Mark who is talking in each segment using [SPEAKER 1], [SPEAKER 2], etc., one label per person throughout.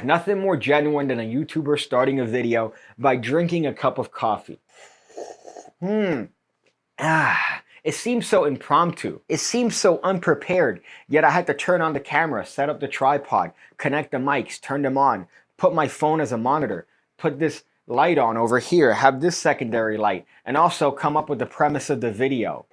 [SPEAKER 1] Nothing more genuine than a YouTuber starting a video by drinking a cup of coffee. It seems so impromptu. It seems so unprepared. Yet I had to turn on the camera, set up the tripod, connect the mics, turn them on, put my phone as a monitor, put this light on over here, have this secondary light, and also come up with the premise of the video.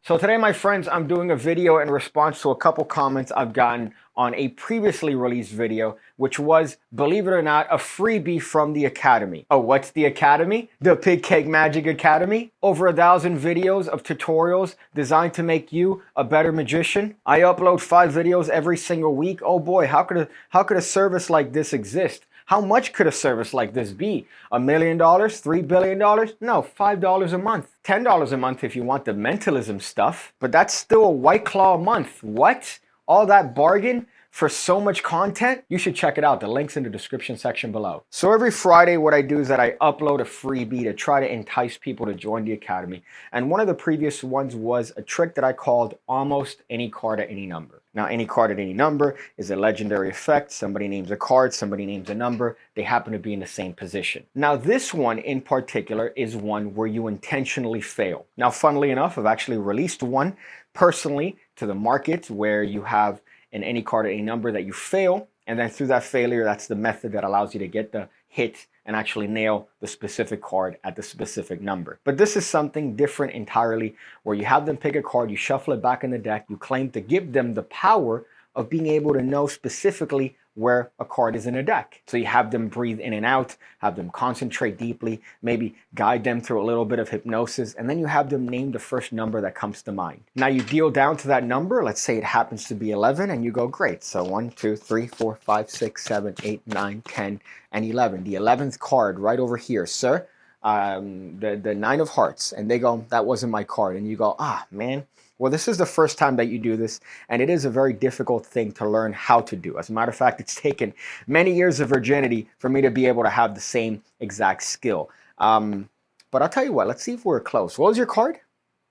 [SPEAKER 1] So today, my friends, I'm doing a video in response to a couple comments I've gotten on a previously released video, which was, believe it or not, a freebie from the Academy. Oh, what's the Academy? The PigCake Magic Academy? Over 1,000 videos of tutorials designed to make you a better magician. I upload 5 videos every single week. Oh boy, how could a service like this exist? How much could a service like this be? $1 million? $3 billion? No, $5 a month. $10 a month if you want the mentalism stuff. But that's still a White Claw a month. What? All that bargain for so much content? You should check it out. The link's in the description section below. So every Friday, what I do is that I upload a freebie to try to entice people to join the Academy. And one of the previous ones was a trick that I called almost any card at any number. Now, any card at any number is a legendary effect. Somebody names a card, somebody names a number. They happen to be in the same position. Now, this one in particular is one where you intentionally fail. Now, funnily enough, I've actually released one personally to the market where you have an any card at any number that you fail. And then through that failure, that's the method that allows you to get the hit and actually nail the specific card at the specific number. But this is something different entirely, where you have them pick a card, you shuffle it back in the deck, you claim to give them the power of being able to know specifically where a card is in a deck. So you have them breathe in and out, have them concentrate deeply, maybe guide them through a little bit of hypnosis, and then you have them name the first number that comes to mind. Now you deal down to that number, let's say it happens to be 11, and you go, great. So 1, 2, 3, 4, 5, 6, 7, 8, 9, 10, and 11. The 11th card right over here, sir, the 9 of hearts. And they go, that wasn't my card. And you go, man. Well, this is the first time that you do this, and it is a very difficult thing to learn how to do. As a matter of fact, it's taken many years of virginity for me to be able to have the same exact skill. But I'll tell you what, let's see if we're close. What was your card?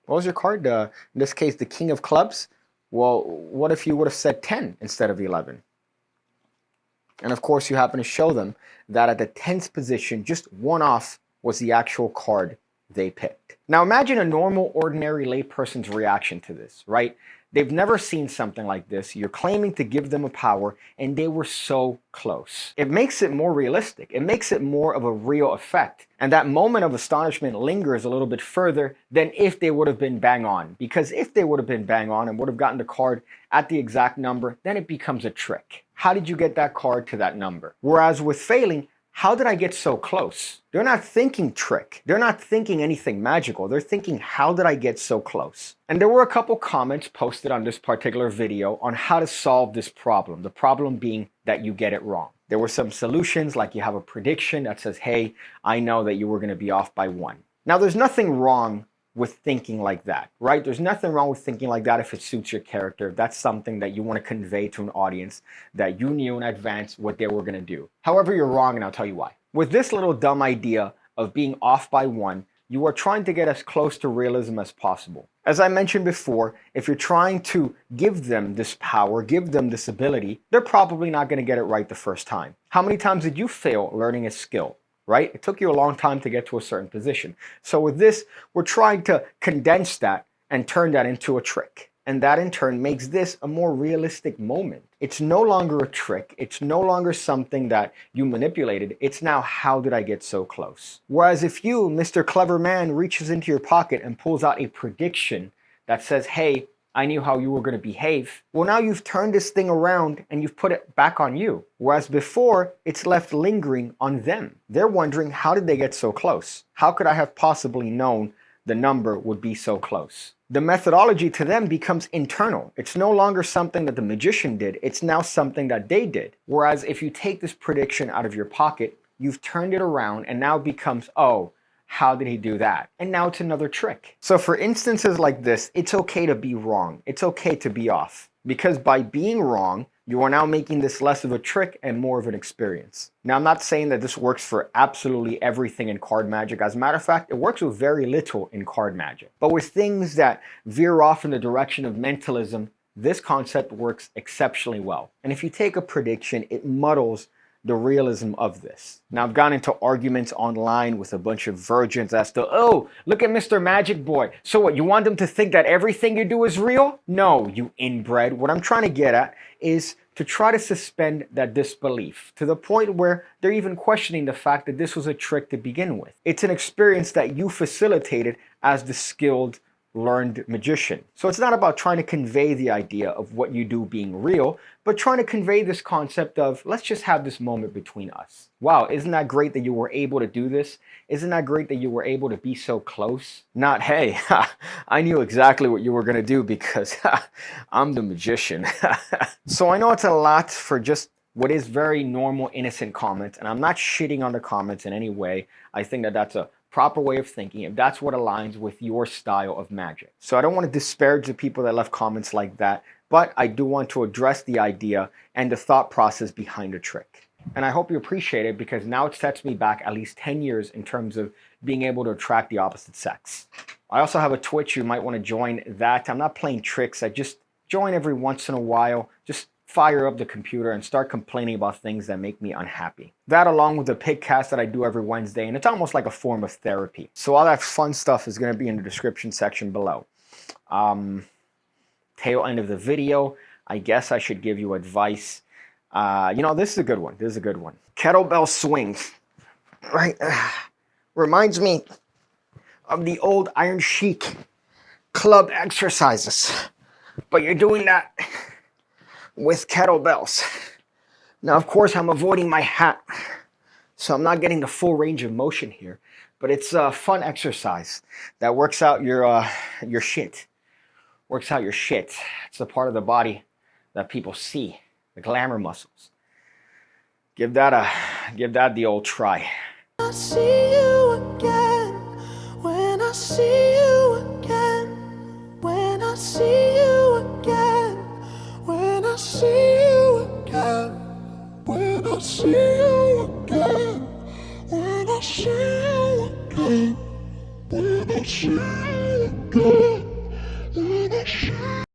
[SPEAKER 1] What was your card? In this case, the King of Clubs. Well, what if you would have said 10 instead of 11? And of course, you happen to show them that at the 10th position, just one off was the actual card they picked. Now imagine a normal, ordinary layperson's reaction to this, right? They've never seen something like this. You're claiming to give them a power, and they were so close. It makes it more realistic. It makes it more of a real effect. And that moment of astonishment lingers a little bit further than if they would have been bang on. Because if they would have been bang on and would have gotten the card at the exact number, then it becomes a trick. How did you get that card to that number? Whereas with failing, how did I get so close? They're not thinking trick. They're not thinking anything magical. They're thinking, how did I get so close? And there were a couple comments posted on this particular video on how to solve this problem. The problem being that you get it wrong. There were some solutions, like you have a prediction that says, hey, I know that you were going to be off by 1. Now, there's nothing wrong with thinking like that, right? There's nothing wrong with thinking like that if it suits your character. If that's something that you want to convey to an audience, that you knew in advance what they were going to do. However, you're wrong, and I'll tell you why. With this little dumb idea of being off by 1, you are trying to get as close to realism as possible. As I mentioned before, if you're trying to give them this power, give them this ability, they're probably not going to get it right the first time. How many times did you fail learning a skill? Right? It took you a long time to get to a certain position. So with this, we're trying to condense that and turn that into a trick. And that in turn makes this a more realistic moment. It's no longer a trick. It's no longer something that you manipulated. It's now, how did I get so close? Whereas if you, Mr. Clever Man, reaches into your pocket and pulls out a prediction that says, hey, I knew how you were going to behave. Well, now you've turned this thing around and you've put it back on you. Whereas before, it's left lingering on them. They're wondering, how did they get so close? How could I have possibly known the number would be so close? The methodology to them becomes internal. It's no longer something that the magician did. It's now something that they did. Whereas if you take this prediction out of your pocket, you've turned it around and now it becomes, oh, how did he do that? And now it's another trick. So for instances like this, it's okay to be wrong. It's okay to be off. Because by being wrong, you are now making this less of a trick and more of an experience. Now, I'm not saying that this works for absolutely everything in card magic. As a matter of fact, it works with very little in card magic. But with things that veer off in the direction of mentalism, this concept works exceptionally well. And if you take a prediction, it muddles the realism of this. Now, I've gotten into arguments online with a bunch of virgins as to, oh, look at Mr. Magic Boy. So what, you want them to think that everything you do is real? No, you inbred. What I'm trying to get at is to try to suspend that disbelief to the point where they're even questioning the fact that this was a trick to begin with. It's an experience that you facilitated as the skilled, learned magician. So it's not about trying to convey the idea of what you do being real, but trying to convey this concept of, let's just have this moment between us. Wow, isn't that great that you were able to do this? Isn't that great that you were able to be so close? Not, hey, I knew exactly what you were going to do because I'm the magician. So I know it's a lot for just what is very normal, innocent comments, and I'm not shitting on the comments in any way. I think that that's a proper way of thinking if that's what aligns with your style of magic. So I don't want to disparage the people that left comments like that, but I do want to address the idea and the thought process behind the trick. And I hope you appreciate it because now it sets me back at least 10 years in terms of being able to attract the opposite sex. I also have a Twitch. You might want to join that. I'm not playing tricks. I just join every once in a while. Just fire up the computer and start complaining about things that make me unhappy. That along with the pigcast that I do every Wednesday, and it's almost like a form of therapy. So all that fun stuff is going to be in the description section below. Tail end of the video, I guess I should give you advice. You know, this is a good one. This is a good one. Kettlebell swings, right? Reminds me of the old Iron Sheik club exercises, but you're doing that with kettlebells. Now, of course, I'm avoiding my hat, so I'm not getting the full range of motion here, but it's a fun exercise that works out your shit. Works out your shit. It's the part of the body that people see, the glamour muscles. Give that the old try.
[SPEAKER 2] I see you again, when I see you again, when I see you again, when I see you again, when I see you again, when I see you again, when I see you again.